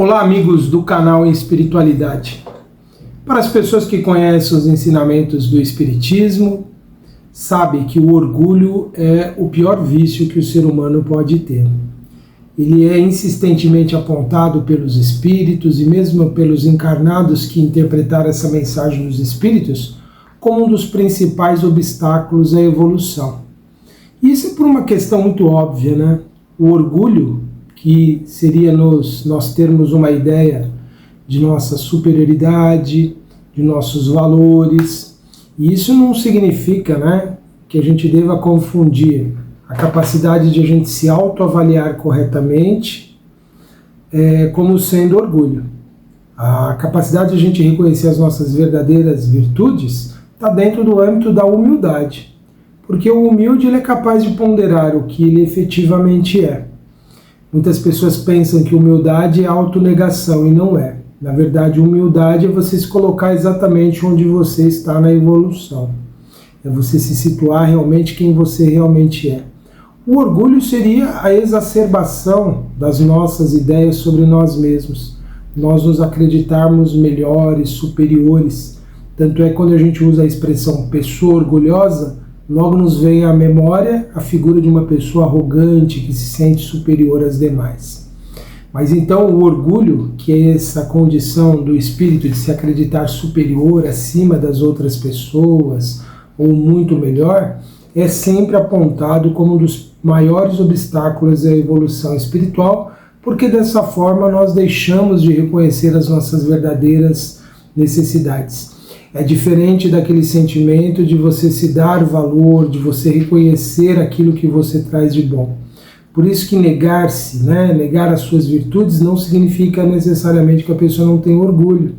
Olá, amigos do canal Espiritualidade. Para as pessoas que conhecem os ensinamentos do Espiritismo, sabem que o orgulho é o pior vício que o ser humano pode ter. Ele é insistentemente apontado pelos espíritos e mesmo pelos encarnados que interpretaram essa mensagem dos espíritos como um dos principais obstáculos à evolução. Isso é por uma questão muito óbvia, né? O orgulho, que seria nós termos uma ideia de nossa superioridade, de nossos valores. E isso não significa, né, que a gente deva confundir a capacidade de a gente se autoavaliar corretamente como sendo orgulho. A capacidade de a gente reconhecer as nossas verdadeiras virtudes está dentro do âmbito da humildade. Porque o humilde ele é capaz de ponderar o que ele efetivamente é. Muitas pessoas pensam que humildade é autonegação e não é. Na verdade, humildade é você se colocar exatamente onde você está na evolução. É você se situar realmente quem você realmente é. O orgulho seria a exacerbação das nossas ideias sobre nós mesmos. Nós nos acreditarmos melhores, superiores. Tanto é que quando a gente usa a expressão pessoa orgulhosa, logo nos vem à memória a figura de uma pessoa arrogante que se sente superior às demais. Mas então o orgulho, que é essa condição do espírito de se acreditar superior, acima das outras pessoas, ou muito melhor, é sempre apontado como um dos maiores obstáculos à evolução espiritual, porque dessa forma nós deixamos de reconhecer as nossas verdadeiras necessidades. É diferente daquele sentimento de você se dar valor, de você reconhecer aquilo que você traz de bom. Por isso que negar-se, negar as suas virtudes não significa necessariamente que a pessoa não tem orgulho.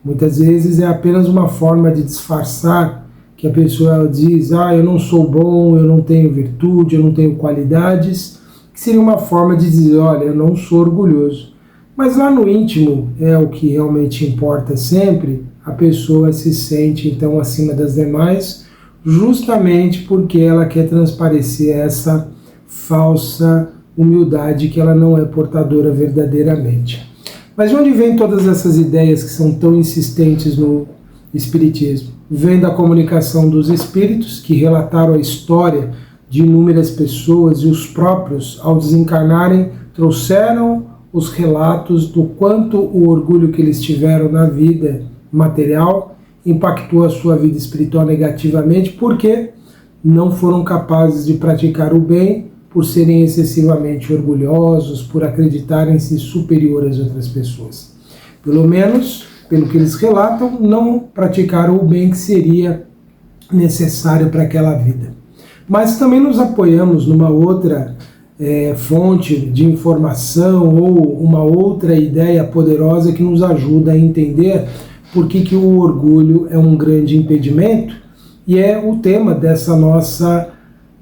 Muitas vezes é apenas uma forma de disfarçar que a pessoa diz, eu não sou bom, eu não tenho virtude, eu não tenho qualidades, que seria uma forma de dizer, olha, eu não sou orgulhoso. Mas lá no íntimo é o que realmente importa sempre. A pessoa se sente então acima das demais, justamente porque ela quer transparecer essa falsa humildade que ela não é portadora verdadeiramente. Mas de onde vêm todas essas ideias que são tão insistentes no Espiritismo? Vem da comunicação dos espíritos, que relataram a história de inúmeras pessoas e os próprios, ao desencarnarem, trouxeram os relatos do quanto o orgulho que eles tiveram na vida material impactou a sua vida espiritual negativamente, porque não foram capazes de praticar o bem por serem excessivamente orgulhosos, por acreditarem-se superior às outras pessoas. Pelo menos, pelo que eles relatam, não praticaram o bem que seria necessário para aquela vida. Mas também nos apoiamos numa outra fonte de informação ou uma outra ideia poderosa que nos ajuda a entender por que o orgulho é um grande impedimento, e é o tema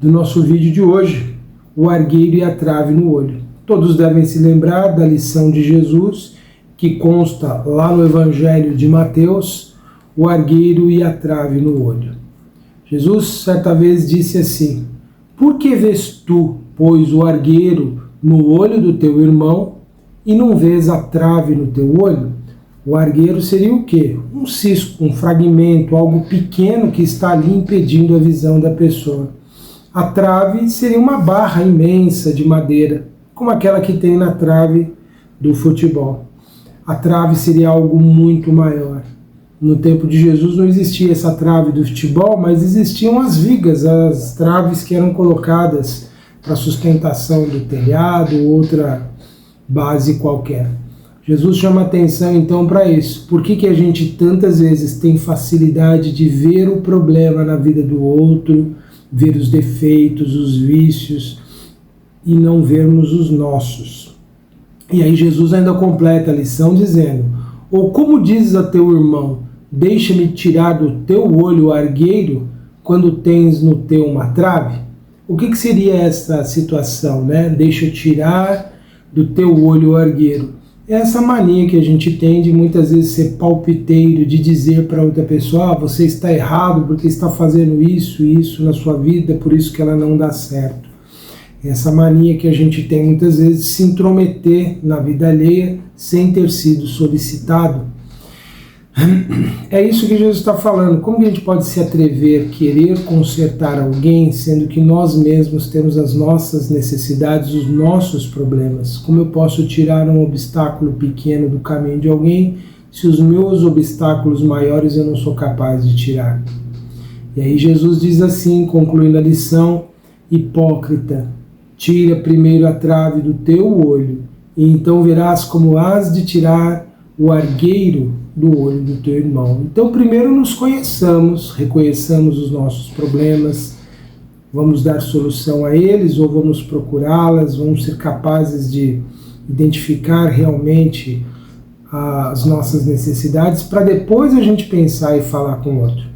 do nosso vídeo de hoje, o argueiro e a trave no olho. Todos devem se lembrar da lição de Jesus, que consta lá no Evangelho de Mateus, o argueiro e a trave no olho. Jesus certa vez disse assim, por que vês tu, pois, o argueiro no olho do teu irmão e não vês a trave no teu olho? O argueiro seria o quê? Um cisco, um fragmento, algo pequeno que está ali impedindo a visão da pessoa. A trave seria uma barra imensa de madeira, como aquela que tem na trave do futebol. A trave seria algo muito maior. No tempo de Jesus não existia essa trave do futebol, mas existiam as vigas, as traves que eram colocadas para sustentação do telhado ou outra base qualquer. Jesus chama atenção então para isso. Por que a gente tantas vezes tem facilidade de ver o problema na vida do outro, ver os defeitos, os vícios, e não vermos os nossos? E aí Jesus ainda completa a lição dizendo, ou como dizes a teu irmão, deixa-me tirar do teu olho o argueiro, quando tens no teu uma trave? O que seria essa situação, Deixa eu tirar do teu olho o argueiro. É essa mania que a gente tem de muitas vezes ser palpiteiro, de dizer para outra pessoa, você está errado porque está fazendo isso e isso na sua vida, por isso que ela não dá certo. Essa mania que a gente tem muitas vezes de se intrometer na vida alheia sem ter sido solicitado. É isso que Jesus está falando. Como que a gente pode se atrever, querer consertar alguém, sendo que nós mesmos temos as nossas necessidades, os nossos problemas? Como eu posso tirar um obstáculo pequeno do caminho de alguém, se os meus obstáculos maiores eu não sou capaz de tirar? E aí Jesus diz assim, concluindo a lição: hipócrita, tira primeiro a trave do teu olho, e então verás como hás de tirar o argueiro do olho do teu irmão. Então primeiro nos conheçamos, reconheçamos os nossos problemas, vamos dar solução a eles ou vamos procurá-las, vamos ser capazes de identificar realmente as nossas necessidades para depois a gente pensar e falar com o outro.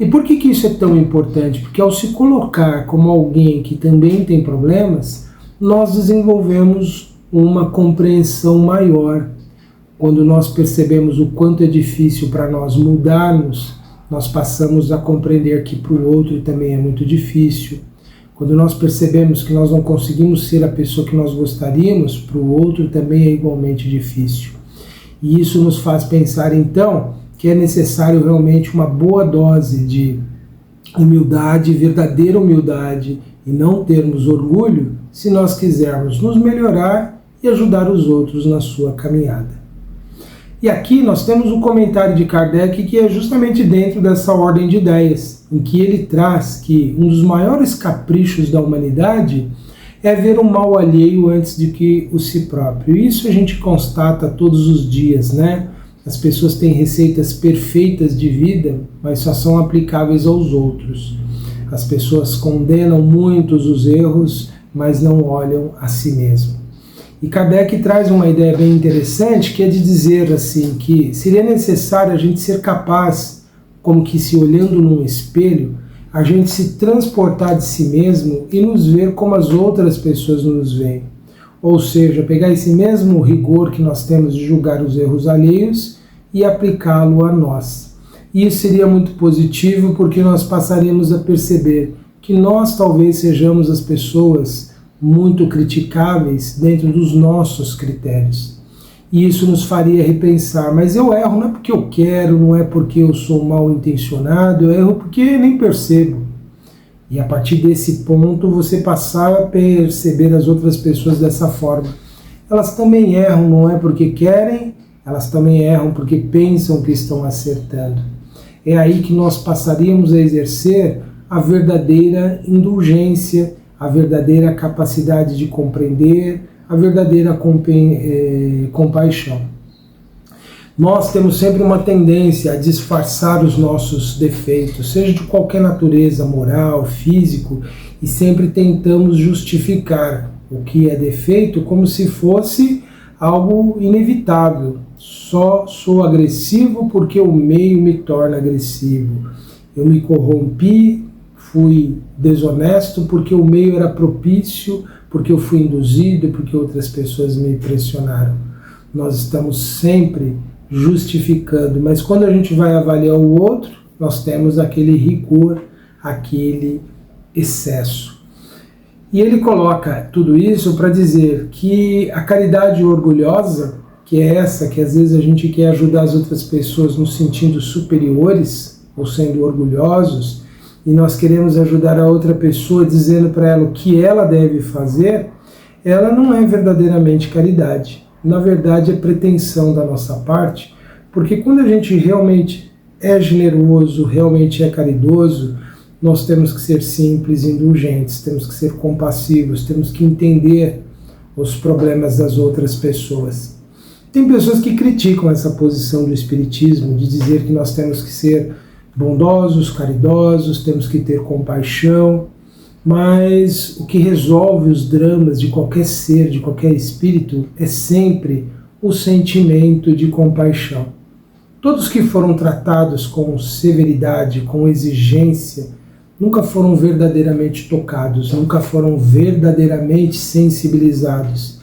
E por que isso é tão importante? Porque ao se colocar como alguém que também tem problemas, nós desenvolvemos uma compreensão maior. Quando nós percebemos o quanto é difícil para nós mudarmos, nós passamos a compreender que para o outro também é muito difícil. Quando nós percebemos que nós não conseguimos ser a pessoa que nós gostaríamos, para o outro também é igualmente difícil. E isso nos faz pensar então que é necessário realmente uma boa dose de humildade, verdadeira humildade, e não termos orgulho se nós quisermos nos melhorar e ajudar os outros na sua caminhada. E aqui nós temos um comentário de Kardec que é justamente dentro dessa ordem de ideias, em que ele traz que um dos maiores caprichos da humanidade é ver o mal alheio antes de que o si próprio. E isso a gente constata todos os dias, né? As pessoas têm receitas perfeitas de vida, mas só são aplicáveis aos outros. As pessoas condenam muitos os erros, mas não olham a si mesmo. E Kardec traz uma ideia bem interessante, que é de dizer assim, que seria necessário a gente ser capaz, como que se olhando num espelho, a gente se transportar de si mesmo e nos ver como as outras pessoas nos veem. Ou seja, pegar esse mesmo rigor que nós temos de julgar os erros alheios e aplicá-lo a nós. E isso seria muito positivo, porque nós passaríamos a perceber que nós talvez sejamos as pessoas muito criticáveis dentro dos nossos critérios. E isso nos faria repensar, mas eu erro não é porque eu quero, não é porque eu sou mal intencionado, eu erro porque nem percebo. E a partir desse ponto você passar a perceber as outras pessoas dessa forma. Elas também erram, não é porque querem, elas também erram porque pensam que estão acertando. É aí que nós passaríamos a exercer a verdadeira indulgência, a verdadeira capacidade de compreender, a verdadeira compaixão. Nós temos sempre uma tendência a disfarçar os nossos defeitos, seja de qualquer natureza, moral, físico, e sempre tentamos justificar o que é defeito como se fosse algo inevitável. Só sou agressivo porque o meio me torna agressivo. Eu me corrompi, fui desonesto porque o meio era propício, porque eu fui induzido, porque outras pessoas me pressionaram. Nós estamos sempre justificando, mas quando a gente vai avaliar o outro, nós temos aquele rigor, aquele excesso. E ele coloca tudo isso para dizer que a caridade orgulhosa, que é essa que às vezes a gente quer ajudar as outras pessoas nos sentindo superiores ou sendo orgulhosos, e nós queremos ajudar a outra pessoa dizendo para ela o que ela deve fazer, ela não é verdadeiramente caridade. Na verdade, é pretensão da nossa parte, porque quando a gente realmente é generoso, realmente é caridoso, nós temos que ser simples e indulgentes, temos que ser compassivos, temos que entender os problemas das outras pessoas. Tem pessoas que criticam essa posição do Espiritismo, de dizer que nós temos que ser bondosos, caridosos, temos que ter compaixão, mas o que resolve os dramas de qualquer ser, de qualquer espírito, é sempre o sentimento de compaixão. Todos que foram tratados com severidade, com exigência, nunca foram verdadeiramente tocados, nunca foram verdadeiramente sensibilizados.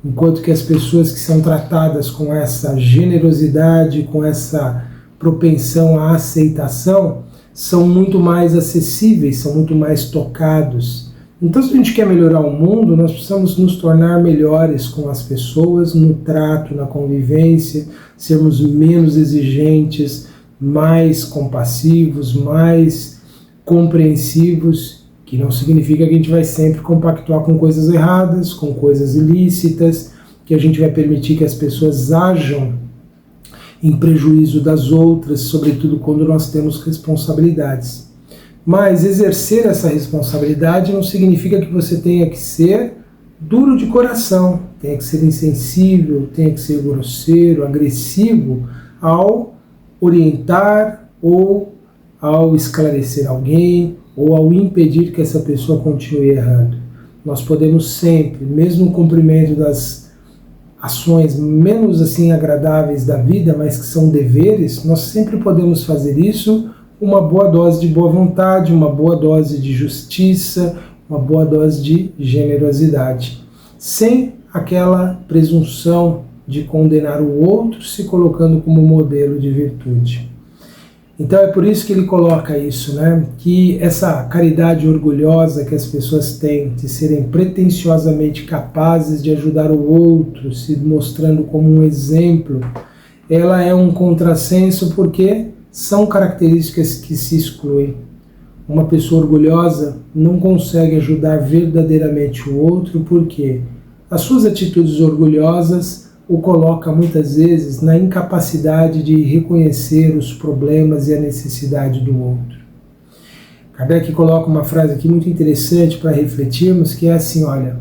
Enquanto que as pessoas que são tratadas com essa generosidade, com essa propensão à aceitação, são muito mais acessíveis, são muito mais tocados. Então, se a gente quer melhorar o mundo, nós precisamos nos tornar melhores com as pessoas, no trato, na convivência, sermos menos exigentes, mais compassivos, mais compreensivos, que não significa que a gente vai sempre compactuar com coisas erradas, com coisas ilícitas, que a gente vai permitir que as pessoas ajam em prejuízo das outras, sobretudo quando nós temos responsabilidades. Mas exercer essa responsabilidade não significa que você tenha que ser duro de coração, tenha que ser insensível, tenha que ser grosseiro, agressivo ao orientar ou ao esclarecer alguém ou ao impedir que essa pessoa continue errando. Nós podemos sempre, mesmo no cumprimento das ações menos assim agradáveis da vida, mas que são deveres, nós sempre podemos fazer isso uma boa dose de boa vontade, uma boa dose de justiça, uma boa dose de generosidade, sem aquela presunção de condenar o outro, se colocando como modelo de virtude. Então é por isso que ele coloca isso, né? Que essa caridade orgulhosa que as pessoas têm de serem pretensiosamente capazes de ajudar o outro, se mostrando como um exemplo, ela é um contrassenso porque são características que se excluem. Uma pessoa orgulhosa não consegue ajudar verdadeiramente o outro porque as suas atitudes orgulhosas o coloca muitas vezes na incapacidade de reconhecer os problemas e a necessidade do outro. Kardec coloca uma frase aqui muito interessante para refletirmos, que é assim, olha,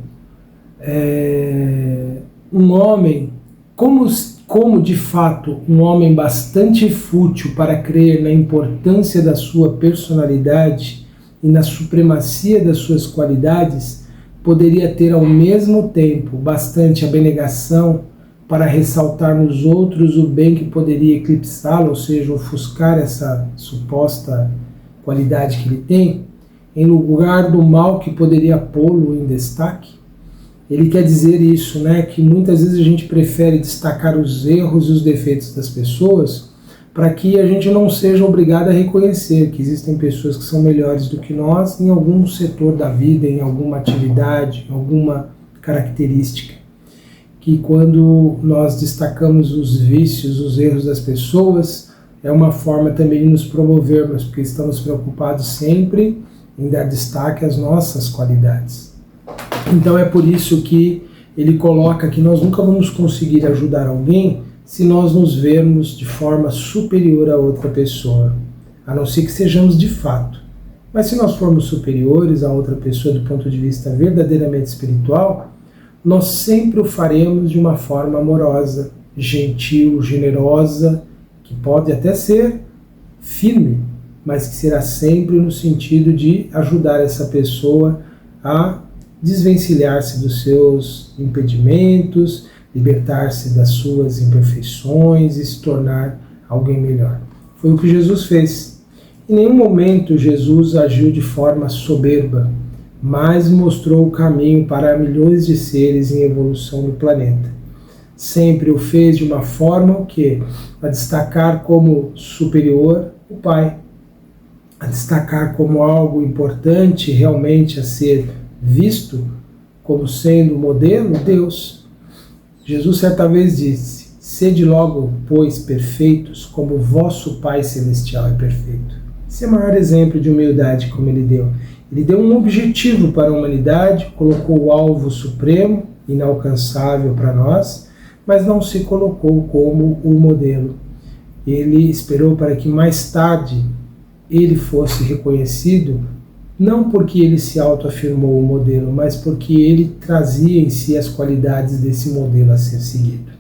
um homem, como de fato um homem bastante fútil para crer na importância da sua personalidade e na supremacia das suas qualidades, poderia ter ao mesmo tempo bastante abnegação para ressaltar nos outros o bem que poderia eclipsá-lo, ou seja, ofuscar essa suposta qualidade que ele tem, em lugar do mal que poderia pô-lo em destaque. Ele quer dizer isso, né, que muitas vezes a gente prefere destacar os erros e os defeitos das pessoas para que a gente não seja obrigado a reconhecer que existem pessoas que são melhores do que nós em algum setor da vida, em alguma atividade, em alguma característica. Que quando nós destacamos os vícios, os erros das pessoas, é uma forma também de nos promovermos, porque estamos preocupados sempre em dar destaque às nossas qualidades. Então é por isso que ele coloca que nós nunca vamos conseguir ajudar alguém se nós nos vermos de forma superior a outra pessoa, a não ser que sejamos de fato. Mas se nós formos superiores a outra pessoa do ponto de vista verdadeiramente espiritual, nós sempre o faremos de uma forma amorosa, gentil, generosa, que pode até ser firme, mas que será sempre no sentido de ajudar essa pessoa a desvencilhar-se dos seus impedimentos, libertar-se das suas imperfeições e se tornar alguém melhor. Foi o que Jesus fez. Em nenhum momento Jesus agiu de forma soberba, mas mostrou o caminho para milhões de seres em evolução do planeta. Sempre o fez de uma forma o quê? A destacar como superior o Pai, a destacar como algo importante realmente a ser visto como sendo modelo Deus. Jesus certa vez disse: sede logo, pois, perfeitos, como vosso Pai Celestial é perfeito. Esse é o maior exemplo de humildade como ele deu. Ele deu um objetivo para a humanidade, colocou o alvo supremo, inalcançável para nós, mas não se colocou como o modelo. Ele esperou para que mais tarde ele fosse reconhecido, não porque ele se autoafirmou o modelo, mas porque ele trazia em si as qualidades desse modelo a ser seguido.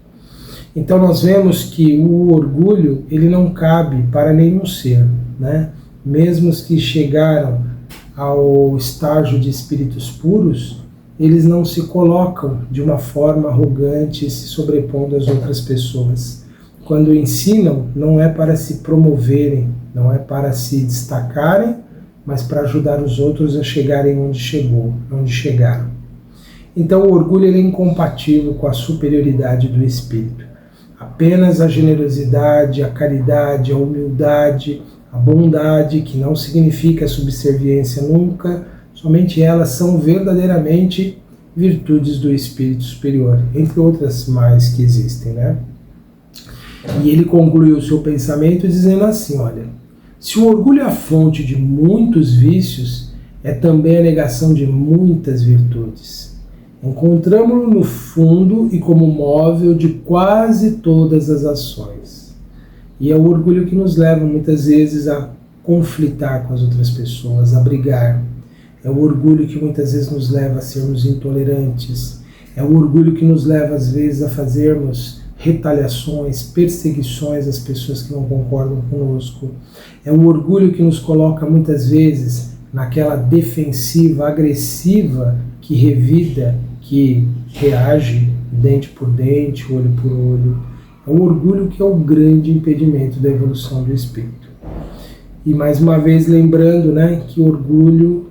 Então nós vemos que o orgulho ele não cabe para nenhum ser, né? Mesmo os que chegaram ao estágio de espíritos puros, eles não se colocam de uma forma arrogante, se sobrepondo às outras pessoas. Quando ensinam, não é para se promoverem, não é para se destacarem, mas para ajudar os outros a chegarem onde chegaram. Então o orgulho ele é incompatível com a superioridade do espírito. Apenas a generosidade, a caridade, a humildade, a bondade, que não significa subserviência nunca, Somente elas são verdadeiramente virtudes do espírito superior, entre outras mais que existem, né? E ele concluiu o seu pensamento dizendo assim, olha, se o orgulho é a fonte de muitos vícios, é também a negação de muitas virtudes. Encontramo-lo no fundo e como móvel de quase todas as ações. E é o orgulho que nos leva muitas vezes a conflitar com as outras pessoas, a brigar. É o orgulho que muitas vezes nos leva a sermos intolerantes. É o orgulho que nos leva às vezes a fazermos retaliações, perseguições às pessoas que não concordam conosco. É o orgulho que nos coloca muitas vezes naquela defensiva, agressiva, que revida, que reage dente por dente, olho por olho. É o orgulho que é o grande impedimento da evolução do espírito. E mais uma vez lembrando, né, que orgulho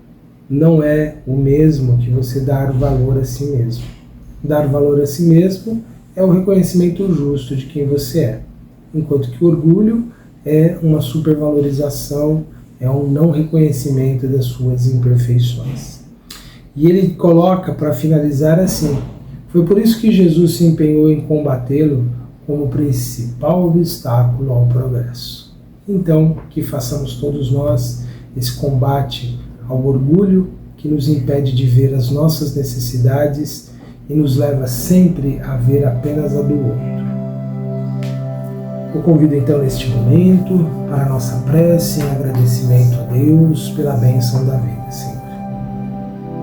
não é o mesmo que você dar valor a si mesmo. Dar valor a si mesmo é o reconhecimento justo de quem você é, enquanto que o orgulho é uma supervalorização, é um não reconhecimento das suas imperfeições. E ele coloca para finalizar assim: foi por isso que Jesus se empenhou em combatê-lo como principal obstáculo ao progresso. Então, que façamos todos nós esse combate ao orgulho que nos impede de ver as nossas necessidades e nos leva sempre a ver apenas a do outro. Eu convido então neste momento para a nossa prece em agradecimento a Deus pela bênção da vida, Senhor,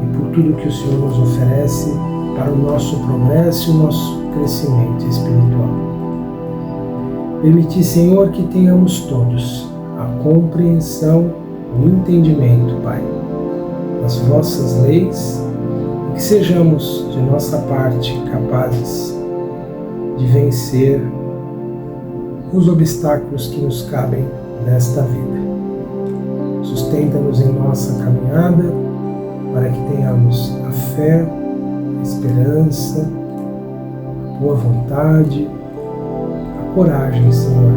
e por tudo que o Senhor nos oferece para o nosso progresso e o nosso crescimento espiritual. Permiti, Senhor, que tenhamos todos a compreensão, o entendimento, Pai, das vossas leis, e que sejamos, de nossa parte, capazes de vencer os obstáculos que nos cabem nesta vida. Sustenta-nos em nossa caminhada, para que tenhamos a fé, a esperança, a boa vontade, a coragem, Senhor,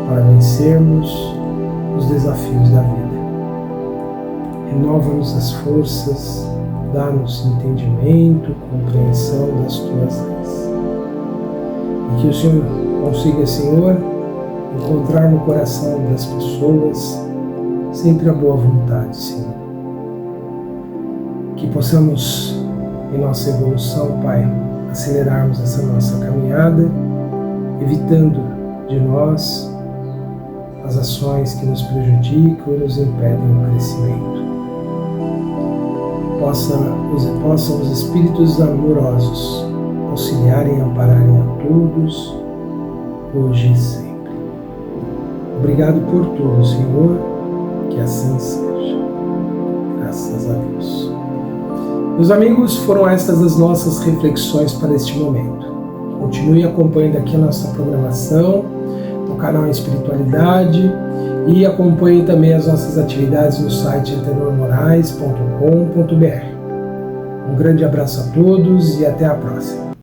para vencermos os desafios da vida. Renova-nos as forças, dá-nos entendimento, compreensão das Tuas leis. E que o Senhor consiga, Senhor, encontrar no coração das pessoas sempre a boa vontade, Senhor. Que possamos, em nossa evolução, Pai, acelerarmos essa nossa caminhada, evitando de nós as ações que nos prejudicam e nos impedem o crescimento. Possam os espíritos amorosos auxiliarem e ampararem a todos, hoje e sempre. Obrigado por tudo, Senhor, que assim seja. Graças a Deus. Meus amigos, foram estas as nossas reflexões para este momento. Continue acompanhando aqui a nossa programação no canal Espiritualidade e acompanhe também as nossas atividades no site antenormorais.com.br. Um grande abraço a todos e até a próxima.